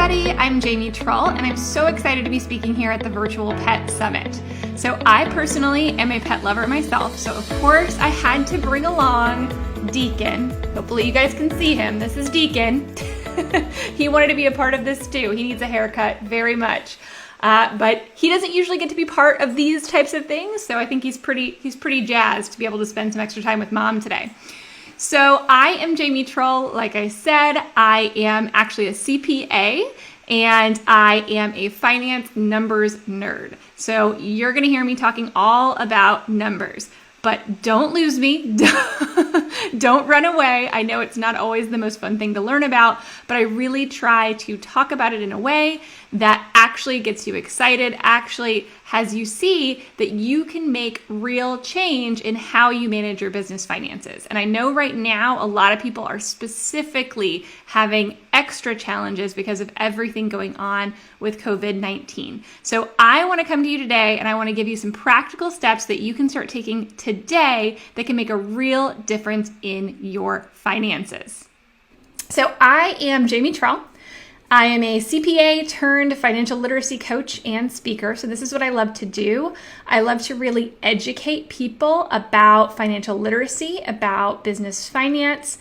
everybody, I'm Jamie Trull, and I'm so excited to be speaking here at the Virtual Pet Summit. So I personally am a pet lover myself, so of course I had to bring along Deacon. Hopefully you guys can see him. This is Deacon. He wanted to be a part of this too. He needs a haircut very much. But he doesn't usually get to be part of these types of things, so I think he's pretty jazzed to be able to spend some extra time with Mom today. So I am Jamie Trull. Like I said, I am actually a CPA and I am a finance numbers nerd. So you're going to hear me talking all about numbers, but don't lose me. Don't run away. I know it's not always the most fun thing to learn about, but I really try to talk about it in a way that actually gets you excited, actually has you see that you can make real change in how you manage your business finances. And I know right now a lot of people are specifically having extra challenges because of everything going on with COVID-19. So I want to come to you today and I want to give you some practical steps that you can start taking today that can make a real difference in your finances. So I am Jamie Trull. I am a CPA turned financial literacy coach and speaker. So this is what I love to do. I love to really educate people about financial literacy, about business finance,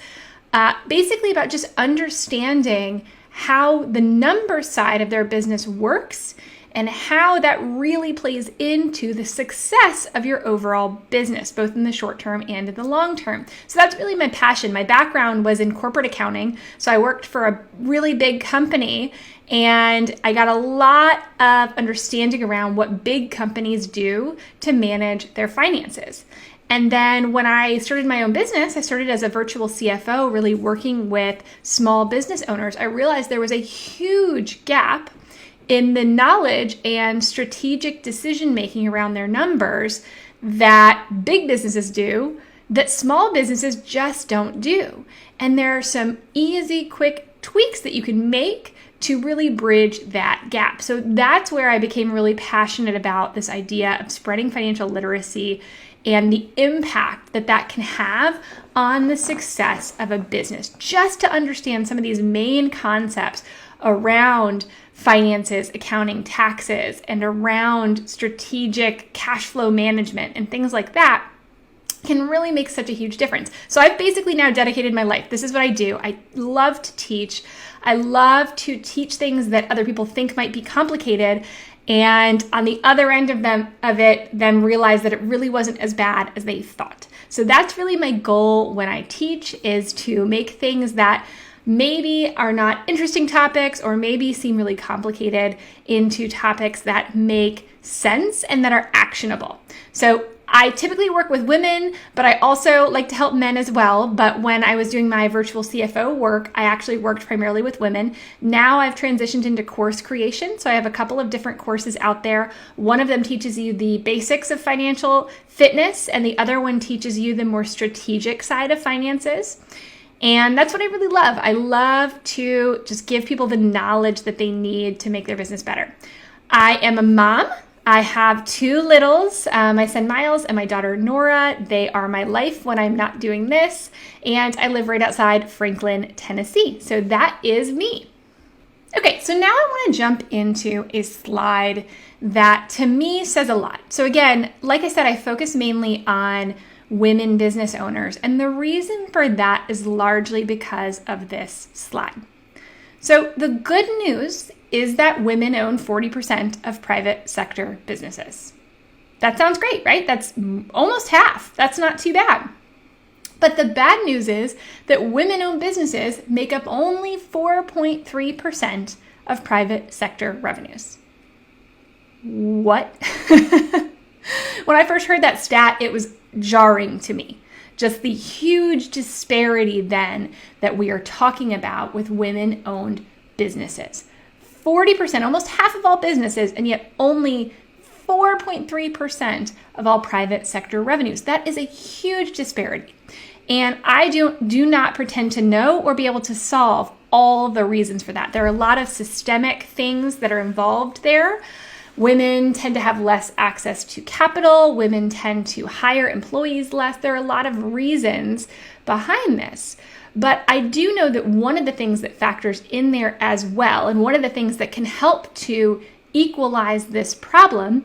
basically about just understanding how the number side of their business works and how that really plays into the success of your overall business, both in the short term and in the long term. So that's really my passion. My background was in corporate accounting. So I worked for a really big company and I got a lot of understanding around what big companies do to manage their finances. And then when I started my own business, I started as a virtual CFO, really working with small business owners. I realized there was a huge gap in the knowledge and strategic decision-making around their numbers that big businesses do, that small businesses just don't do. And there are some easy, quick tweaks that you can make to really bridge that gap. So that's where I became really passionate about this idea of spreading financial literacy and the impact that that can have on the success of a business. Just to understand some of these main concepts around finances, accounting, taxes, and around strategic cash flow management and things like that can really make such a huge difference. So I've basically now dedicated my life. This is what I do. I love to teach. I love to teach things that other people think might be complicated, and on the other end of it, then realize that it really wasn't as bad as they thought. So that's really my goal when I teach, is to make things that maybe are not interesting topics or maybe seem really complicated into topics that make sense and that are actionable. So I typically work with women, but I also like to help men as well. But when I was doing my virtual CFO work, I actually worked primarily with women. Now I've transitioned into course creation. So I have a couple of different courses out there. One of them teaches you the basics of financial fitness, and the other one teaches you the more strategic side of finances. And that's what I really love. I love to just give people the knowledge that they need to make their business better. I am a mom. I have two littles, my son Miles and my daughter Nora. They are my life when I'm not doing this. And I live right outside Franklin, Tennessee. So that is me. Okay, so now I want to jump into a slide that to me says a lot. So again, like I said, I focus mainly on women business owners. And the reason for that is largely because of this slide. So the good news is that women own 40% of private sector businesses. That sounds great, right? That's almost half. That's not too bad. But the bad news is that women-owned businesses make up only 4.3% of private sector revenues. What? When I first heard that stat, it was jarring to me. Just the huge disparity then that we are talking about with women-owned businesses. 40%, almost half of all businesses, and yet only 4.3% of all private sector revenues. That is a huge disparity. And I do not pretend to know or be able to solve all the reasons for that. There are a lot of systemic things that are involved there. Women tend to have less access to capital. Women tend to hire employees less. There are a lot of reasons behind this. But I do know that one of the things that factors in there as well, and one of the things that can help to equalize this problem,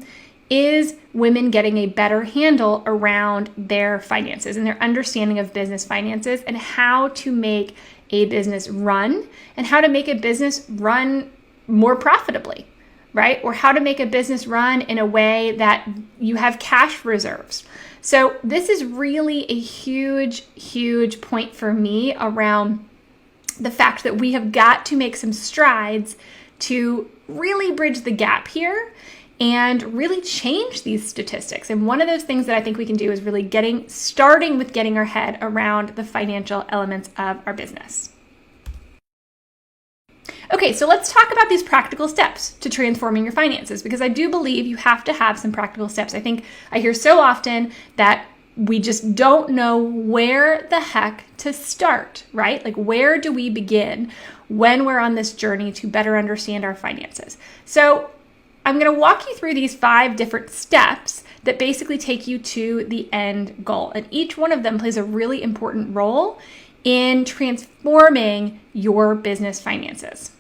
is women getting a better handle around their finances and their understanding of business finances and how to make a business run and how to make a business run more profitably, right? Or how to make a business run in a way that you have cash reserves. So this is really a huge, huge point for me around the fact that we have got to make some strides to really bridge the gap here and really change these statistics. And one of those things that I think we can do is really starting with getting our head around the financial elements of our business. Okay, so let's talk about these practical steps to transforming your finances, because I do believe you have to have some practical steps. I think I hear so often that we just don't know where the heck to start, right? Like, where do we begin when we're on this journey to better understand our finances? So I'm going to walk you through these 5 different steps that basically take you to the end goal. And each one of them plays a really important role in transforming your business finances.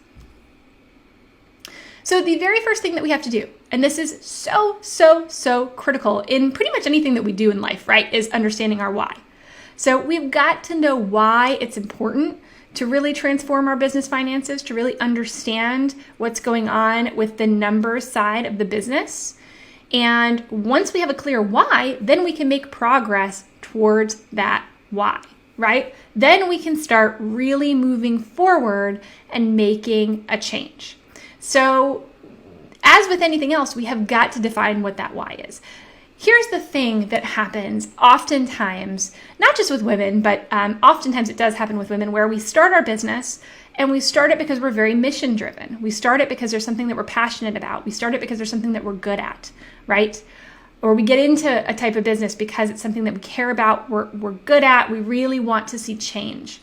So the very first thing that we have to do, and this is so critical in pretty much anything that we do in life, right, is understanding our why. So we've got to know why it's important to really transform our business finances, to really understand what's going on with the numbers side of the business. And once we have a clear why, then we can make progress towards that why, right? Then we can start really moving forward and making a change. So as with anything else, we have got to define what that why is. Here's the thing that happens oftentimes, not just with women, but oftentimes it does happen with women, where we start our business and we start it because we're very mission driven. We start it because there's something that we're passionate about. We start it because there's something that we're good at, right? Or we get into a type of business because it's something that we care about, we're good at, we really want to see change.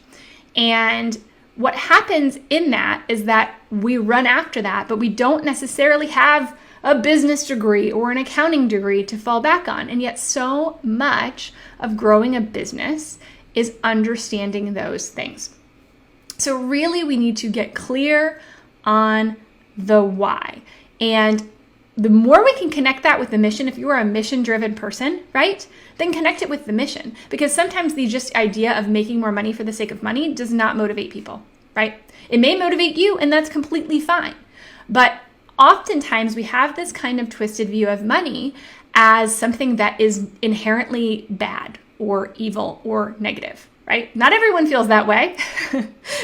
And what happens in that is that we run after that, but we don't necessarily have a business degree or an accounting degree to fall back on. And yet so much of growing a business is understanding those things. So really we need to get clear on the why. And the more we can connect that with the mission, if you are a mission-driven person, right, then connect it with the mission. Because sometimes the just idea of making more money for the sake of money does not motivate people, right? It may motivate you, and that's completely fine. But oftentimes we have this kind of twisted view of money as something that is inherently bad or evil or negative, right? Not everyone feels that way.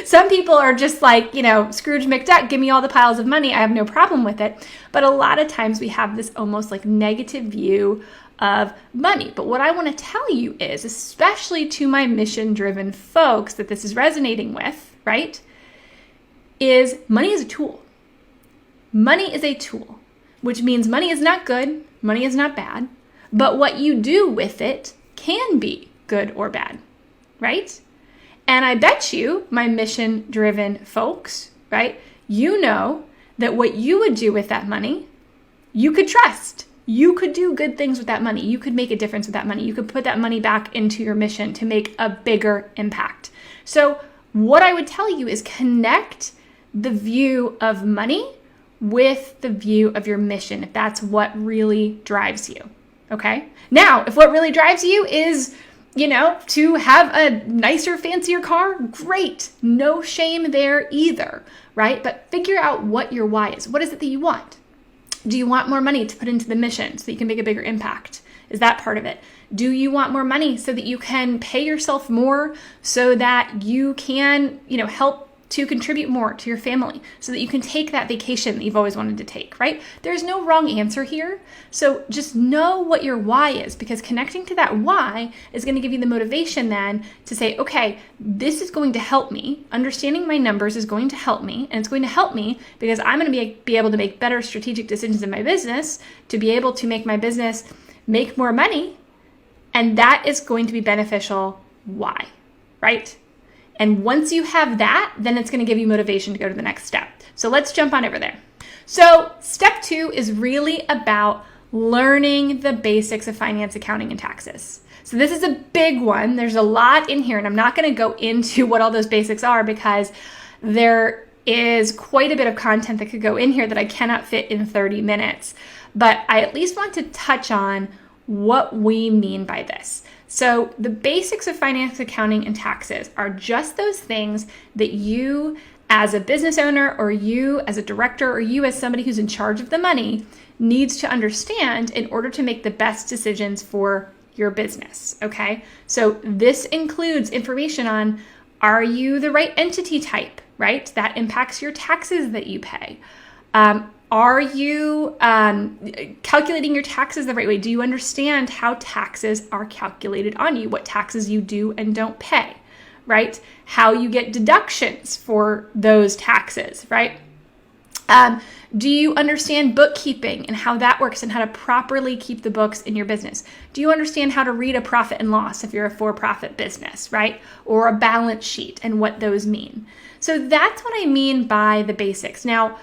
Some people are just like, Scrooge McDuck, give me all the piles of money. I have no problem with it. But a lot of times we have this almost like negative view of money. But what I want to tell you is, especially to my mission-driven folks that this is resonating with, right, is money is a tool. Money is a tool, which means money is not good, money is not bad, but what you do with it can be good or bad, right? And I bet you, my mission-driven folks, right, you know that what you would do with that money, you could trust. You could do good things with that money. You could make a difference with that money. You could put that money back into your mission to make a bigger impact. So what I would tell you is connect the view of money with the view of your mission, if that's what really drives you, okay? Now, if what really drives you is, to have a nicer, fancier car, great. No shame there either, right? But figure out what your why is. What is it that you want? Do you want more money to put into the mission so that you can make a bigger impact? Is that part of it? Do you want more money so that you can pay yourself more so that you can, help to contribute more to your family so that you can take that vacation that you've always wanted to take, right? There's no wrong answer here. So just know what your why is, because connecting to that why is going to give you the motivation then to say, okay, this is going to help me. Understanding my numbers is going to help me. And it's going to help me because I'm going to be able to make better strategic decisions in my business to be able to make my business make more money. And that is going to be beneficial. Why, right? And once you have that, then it's going to give you motivation to go to the next step. So let's jump on over there. So step 2 is really about learning the basics of finance, accounting, and taxes. So this is a big one. There's a lot in here, and I'm not going to go into what all those basics are because there is quite a bit of content that could go in here that I cannot fit in 30 minutes. But I at least want to touch on what we mean by this. So the basics of finance, accounting, and taxes are just those things that you as a business owner, or you as a director, or you as somebody who's in charge of the money needs to understand in order to make the best decisions for your business, okay? So this includes information on, are you the right entity type, right? That impacts your taxes that you pay. Are you calculating your taxes the right way? Do you understand how taxes are calculated on you? What taxes you do and don't pay, right? How you get deductions for those taxes, right? Do you understand bookkeeping and how that works and how to properly keep the books in your business? Do you understand how to read a profit and loss if you're a for-profit business, right? Or a balance sheet and what those mean. So that's what I mean by the basics. Now,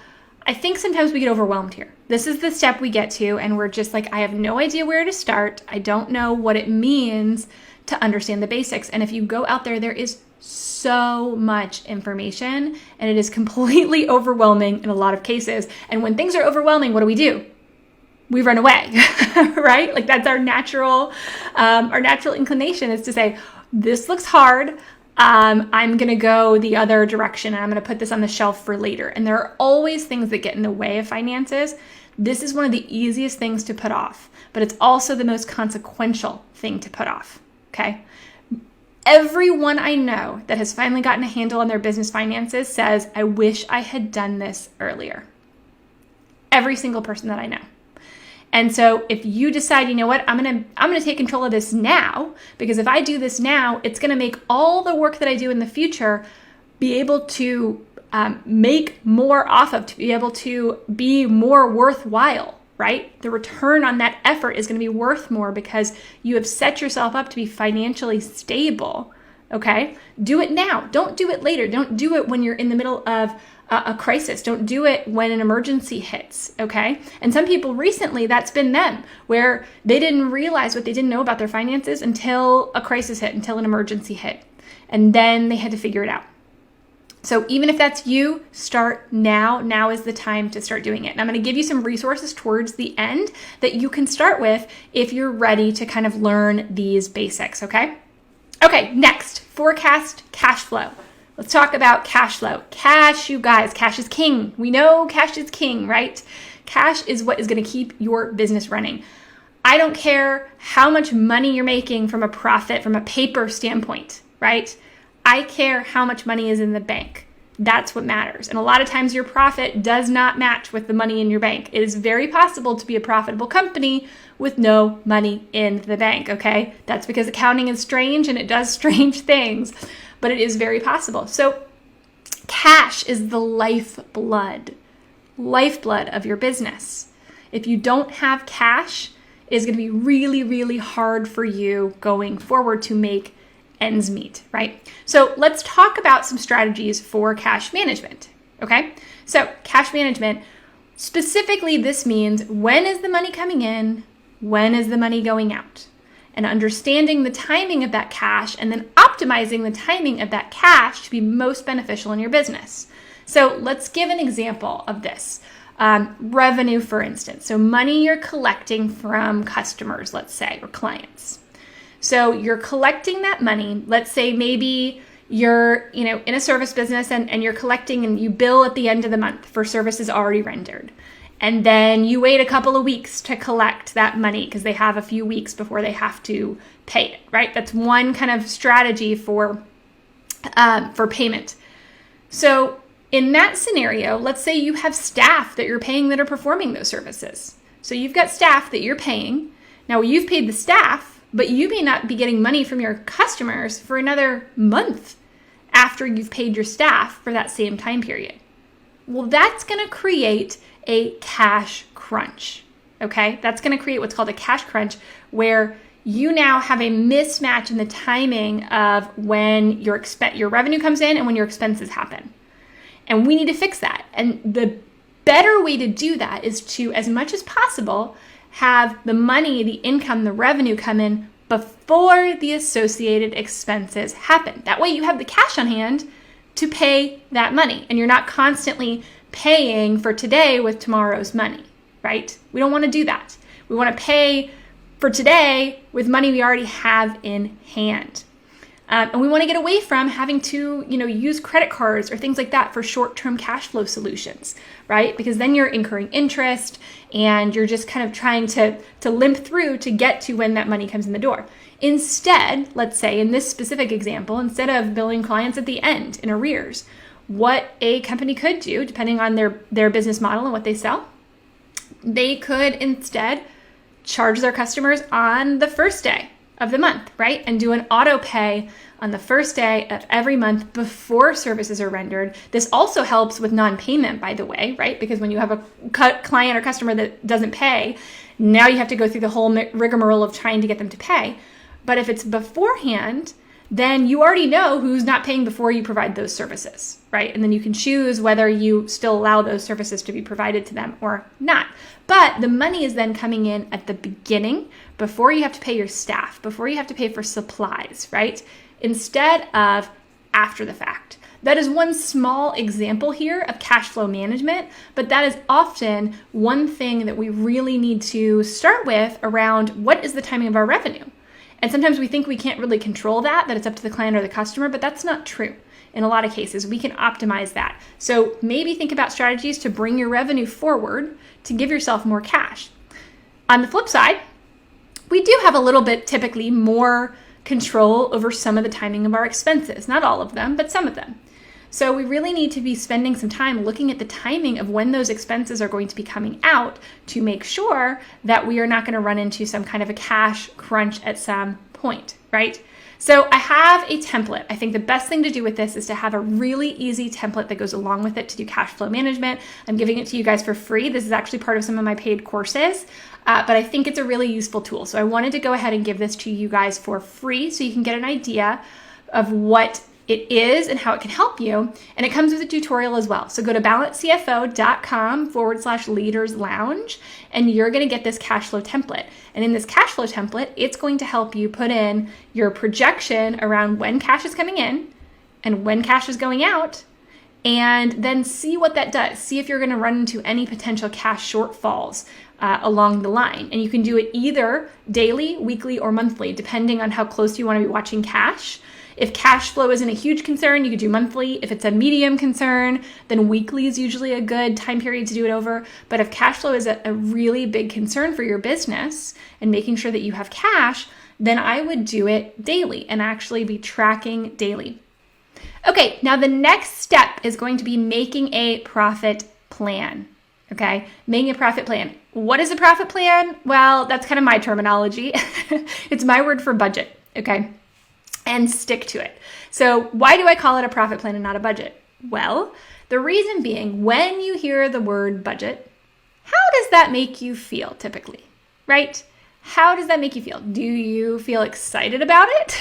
I think sometimes we get overwhelmed here. This is the step we get to, and we're just like, I have no idea where to start. I don't know what it means to understand the basics. And if you go out there, there is so much information, and it is completely overwhelming in a lot of cases. And when things are overwhelming, what do? We run away, right? Like that's our natural inclination is to say, this looks hard. I'm going to go the other direction, and I'm going to put this on the shelf for later. And there are always things that get in the way of finances. This is one of the easiest things to put off, but it's also the most consequential thing to put off, okay? Everyone I know that has finally gotten a handle on their business finances says, I wish I had done this earlier. Every single person that I know. And so if you decide, you know what, I'm gonna take control of this now, because if I do this now, it's gonna make all the work that I do in the future be able to make more off of, to be able to be more worthwhile, right? The return on that effort is gonna be worth more because you have set yourself up to be financially stable, okay? Do it now, don't do it later. Don't do it when you're in the middle of a crisis. Don't do it when an emergency hits, okay? And some people recently, that's been them, where they didn't realize what they didn't know about their finances until a crisis hit, until an emergency hit. And then they had to figure it out. So even if that's you, start now. Now is the time to start doing it. And I'm going to give you some resources towards the end that you can start with if you're ready to kind of learn these basics, okay? Okay, next, forecast cash flow. Let's talk about cash flow. Cash, you guys, cash is king. We know cash is king, right? Cash is what is going to keep your business running. I don't care how much money you're making from a profit, from a paper standpoint, right? I care how much money is in the bank. That's what matters. And a lot of times your profit does not match with the money in your bank. It is very possible to be a profitable company with no money in the bank, okay? That's because accounting is strange and it does strange things, but it is very possible. So cash is the lifeblood of your business. If you don't have cash, it is going to be really, really hard for you going forward to make ends meet, right? So let's talk about some strategies for cash management, okay? So cash management, specifically this means when is the money coming in, when is the money going out? And understanding the timing of that cash and then optimizing the timing of that cash to be most beneficial in your business. So let's give an example of this. Revenue, for instance. So money you're collecting from customers, let's say, or clients. So you're collecting that money. Let's say maybe you're, in a service business and you're collecting and you bill at the end of the month for services already rendered. And then you wait a couple of weeks to collect that money because they have a few weeks before they have to pay it, right? That's one kind of strategy for payment. So in that scenario, let's say you have staff that you're paying that are performing those services. So you've got staff that you're paying. Now you've paid the staff, but you may not be getting money from your customers for another month after you've paid your staff for that same time period. Well, that's going to create a cash crunch, okay? That's going to create what's called a cash crunch, where you now have a mismatch in the timing of when your revenue comes in and when your expenses happen. And we need to fix that. And the better way to do that is to, as much as possible, have the money, the income, the revenue come in before the associated expenses happen. That way you have the cash on hand to pay that money, and you're not constantly paying for today with tomorrow's money, right? We don't want to do that. We want to pay for today with money we already have in hand. And we want to get away from having to, use credit cards or things like that for short-term cash flow solutions, right? Because then you're incurring interest and you're just kind of trying to limp through to get to when that money comes in the door. Instead, let's say in this specific example, instead of billing clients at the end in arrears, what a company could do, depending on their business model and what they sell, they could instead charge their customers on the first day of the month, right? And do an auto pay on the first day of every month before services are rendered. This also helps with non-payment, by the way, right? Because when you have a client or customer that doesn't pay, now you have to go through the whole rigmarole of trying to get them to pay. But if it's beforehand, then you already know who's not paying before you provide those services, right? And then you can choose whether you still allow those services to be provided to them or not. But the money is then coming in at the beginning, before you have to pay your staff, before you have to pay for supplies, right? Instead of after the fact. That is one small example here of cash flow management, but that is often one thing that we really need to start with around what is the timing of our revenue. And sometimes we think we can't really control that it's up to the client or the customer, but that's not true. In a lot of cases, we can optimize that. So maybe think about strategies to bring your revenue forward to give yourself more cash. On the flip side, we do have a little bit typically more control over some of the timing of our expenses. Not all of them, but some of them. So we really need to be spending some time looking at the timing of when those expenses are going to be coming out to make sure that we are not going to run into some kind of a cash crunch at some point, right? So I have a template. I think the best thing to do with this is to have a really easy template that goes along with it to do cash flow management. I'm giving it to you guys for free. This is actually part of some of my paid courses, but I think it's a really useful tool. So I wanted to go ahead and give this to you guys for free so you can get an idea of what it is and how it can help you. And it comes with a tutorial as well. So go to balancedcfo.com/leaders lounge, and you're going to get this cash flow template. And in this cash flow template, it's going to help you put in your projection around when cash is coming in and when cash is going out, and then see what that does. See if you're going to run into any potential cash shortfalls along the line. And you can do it either daily, weekly, or monthly, depending on how close you want to be watching cash. If cash flow isn't a huge concern, you could do monthly. If it's a medium concern, then weekly is usually a good time period to do it over. But if cash flow is a really big concern for your business and making sure that you have cash, then I would do it daily and actually be tracking daily. Okay, now the next step is going to be making a profit plan. Okay, making a profit plan. What is a profit plan? Well, that's kind of my terminology. It's my word for budget, okay? And stick to it. So why do I call it a profit plan and not a budget? Well, the reason being, when you hear the word budget, how does that make you feel typically, right? How does that make you feel? Do you feel excited about it?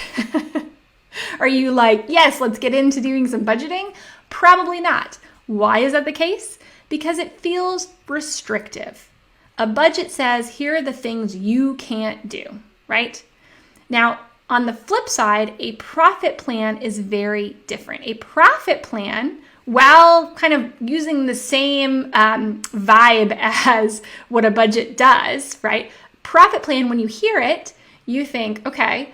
Are you like, yes, let's get into doing some budgeting? Probably not. Why is that the case? Because it feels restrictive. A budget says, here are the things you can't do, right? Now, on the flip side, a profit plan is very different. A profit plan, while kind of using the same vibe as what a budget does, right? Profit plan, when you hear it, you think, okay,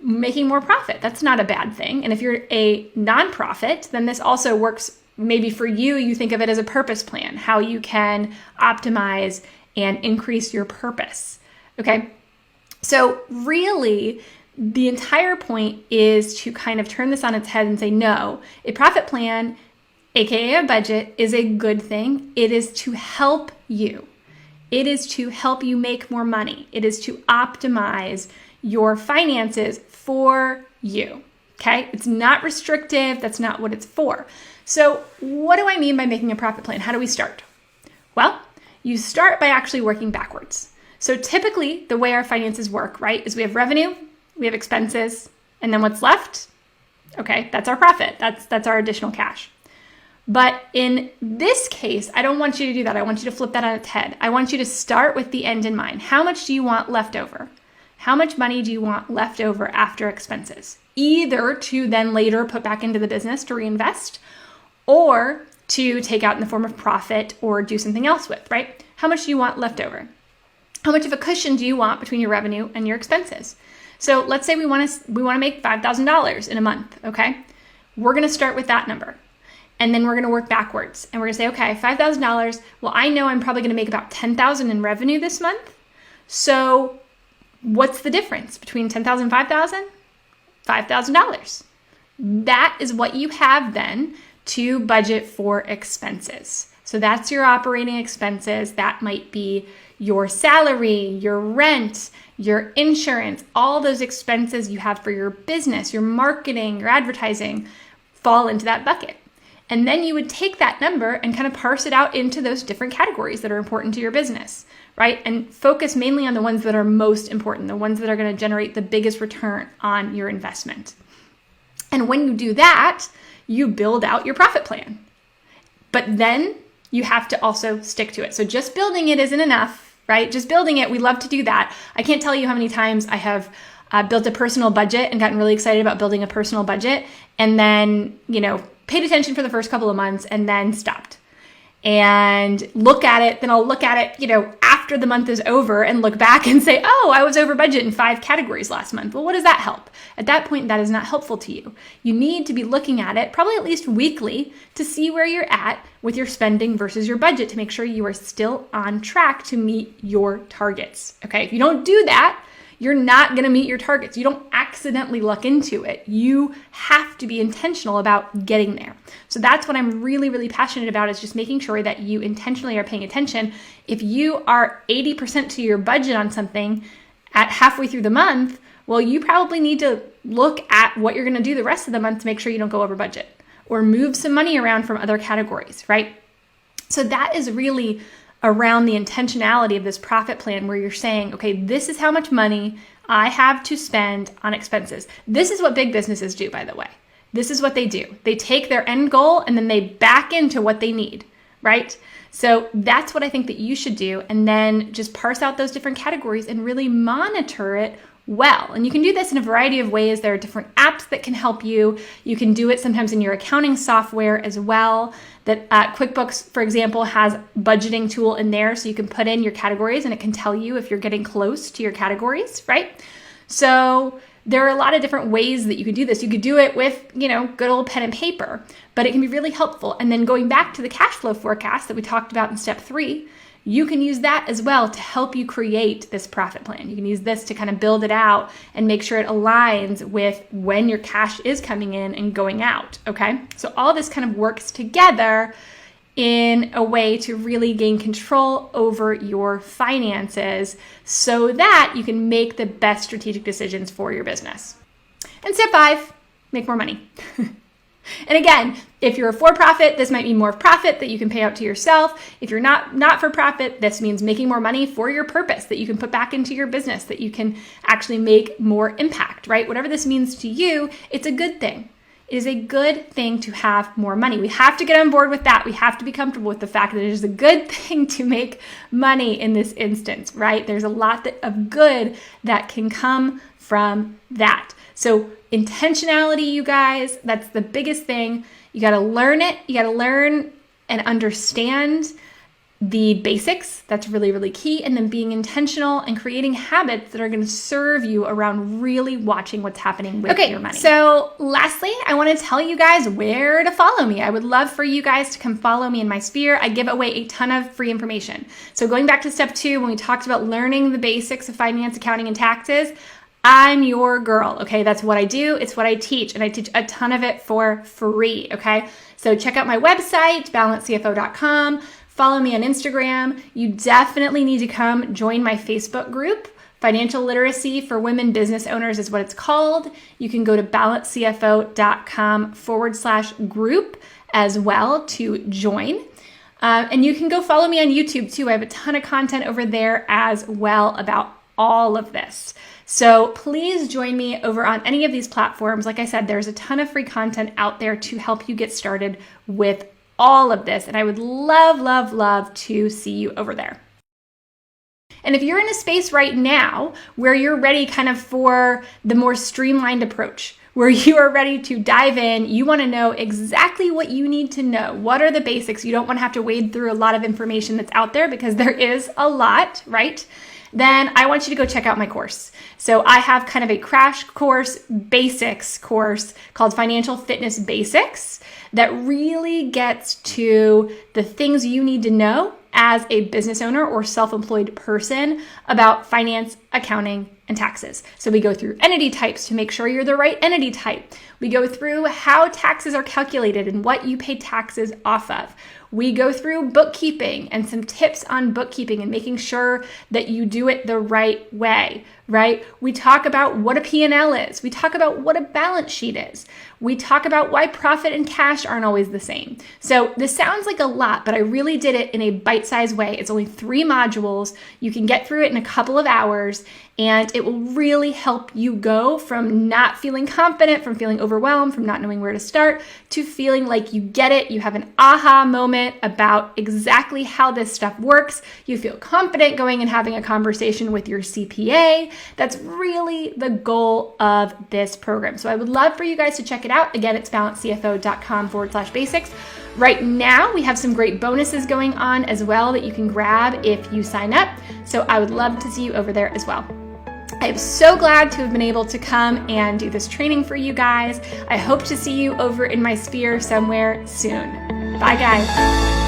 making more profit. That's not a bad thing. And if you're a nonprofit, then this also works. Maybe for you, you think of it as a purpose plan, how you can optimize and increase your purpose. Okay. So really, the entire point is to kind of turn this on its head and say, no, a profit plan, aka a budget, is a good thing. It is to help you. It is to help you make more money. It is to optimize your finances for you. Okay? It's not restrictive. That's not what it's for. So what do I mean by making a profit plan? How do we start? Well, you start by actually working backwards. So typically the way our finances work, right, is we have revenue, we have expenses, and then what's left? Okay, that's our profit. That's our additional cash. But in this case, I don't want you to do that. I want you to flip that on its head. I want you to start with the end in mind. How much do you want left over? How much money do you want left over after expenses? Either to then later put back into the business to reinvest, or to take out in the form of profit or do something else with, right? How much do you want left over? How much of a cushion do you want between your revenue and your expenses? So let's say we want to make $5,000 in a month, okay? We're going to start with that number. And then we're going to work backwards. And we're going to say, okay, $5,000. Well, I know I'm probably going to make about $10,000 in revenue this month. So what's the difference between $10,000 and $5,000? $5,000. That is what you have then to budget for expenses. So that's your operating expenses. That might be your salary, your rent, your insurance, all those expenses you have for your business, your marketing, your advertising fall into that bucket. And then you would take that number and kind of parse it out into those different categories that are important to your business, right? And focus mainly on the ones that are most important, the ones that are going to generate the biggest return on your investment. And when you do that, you build out your profit plan. But then you have to also stick to it. So just building it isn't enough, right? Just building it, we love to do that. I can't tell you how many times I have built a personal budget and gotten really excited about building a personal budget, and then, paid attention for the first couple of months and then stopped. And look at it, then I'll look at it, after the month is over and look back and say, oh, I was over budget in 5 categories last month. Well, what does that help? At that point, that is not helpful to you. You need to be looking at it probably at least weekly to see where you're at with your spending versus your budget to make sure you are still on track to meet your targets. Okay, if you don't do that, you're not going to meet your targets. You don't accidentally luck into it. You have to be intentional about getting there. So that's what I'm really, really passionate about, is just making sure that you intentionally are paying attention. If you are 80% to your budget on something at halfway through the month, well, you probably need to look at what you're going to do the rest of the month to make sure you don't go over budget, or move some money around from other categories, right? So that is really around the intentionality of this profit plan, where you're saying, okay, this is how much money I have to spend on expenses. This is what big businesses do, by the way. This is what they do. They take their end goal and then they back into what they need, right? So that's what I think that you should do. And then just parse out those different categories and really monitor it well. And you can do this in a variety of ways. There are different apps that can help you. You can do it sometimes in your accounting software as well. That QuickBooks, for example, has budgeting tool in there, so you can put in your categories and it can tell you if you're getting close to your categories, right? So there are a lot of different ways that you could do this. You could do it with, good old pen and paper, but it can be really helpful. And then going back to the cash flow forecast that we talked about in step 3, you can use that as well to help you create this profit plan. You can use this to kind of build it out and make sure it aligns with when your cash is coming in and going out, okay? So all this kind of works together in a way to really gain control over your finances so that you can make the best strategic decisions for your business. And step 5, make more money. And again, if you're a for-profit, this might mean more profit that you can pay out to yourself. If you're not for-profit, this means making more money for your purpose that you can put back into your business, that you can actually make more impact, right? Whatever this means to you, it's a good thing. It is a good thing to have more money. We have to get on board with that. We have to be comfortable with the fact that it is a good thing to make money in this instance, right? There's a lot of good that can come from that. So intentionality, you guys, that's the biggest thing. You got to learn it. You got to learn and understand the basics. That's really, really key. And then being intentional and creating habits that are going to serve you around really watching what's happening with your money. So lastly, I want to tell you guys where to follow me. I would love for you guys to come follow me in my sphere. I give away a ton of free information. So going back to step 2, when we talked about learning the basics of finance, accounting, and taxes, I'm your girl, okay? That's what I do. It's what I teach, and I teach a ton of it for free, okay? So check out my website, balancedcfo.com. Follow me on Instagram. You definitely need to come join my Facebook group. Financial Literacy for Women Business Owners is what it's called. You can go to balancedcfo.com/group as well to join. And you can go follow me on YouTube too. I have a ton of content over there as well about all of this. So please join me over on any of these platforms. Like I said, there's a ton of free content out there to help you get started with all of this, and I would love, love, love to see you over there. And if you're in a space right now where you're ready kind of for the more streamlined approach, where you are ready to dive in, you want to know exactly what you need to know. What are the basics? You don't want to have to wade through a lot of information that's out there because there is a lot, right? Then I want you to go check out my course. So I have kind of a crash course basics course called Financial Fitness Basics that really gets to the things you need to know as a business owner or self-employed person about finance, accounting, and taxes. So we go through entity types to make sure you're the right entity type. We go through how taxes are calculated and what you pay taxes off of. We go through bookkeeping and some tips on bookkeeping and making sure that you do it the right way, right? We talk about what a P&L is. We talk about what a balance sheet is. We talk about why profit and cash aren't always the same. So this sounds like a lot, but I really did it in a bite-sized way. It's only 3 modules. You can get through it in a couple of hours, and it will really help you go from not feeling confident, from feeling overwhelmed, from not knowing where to start, to feeling like you get it. You have an aha moment about exactly how this stuff works. You feel confident going and having a conversation with your CPA. That's really the goal of this program. So I would love for you guys to check it out. Again, it's balancedcfo.com/basics. Right now, we have some great bonuses going on as well that you can grab if you sign up. So I would love to see you over there as well. I am so glad to have been able to come and do this training for you guys. I hope to see you over in my sphere somewhere soon. Bye, guys.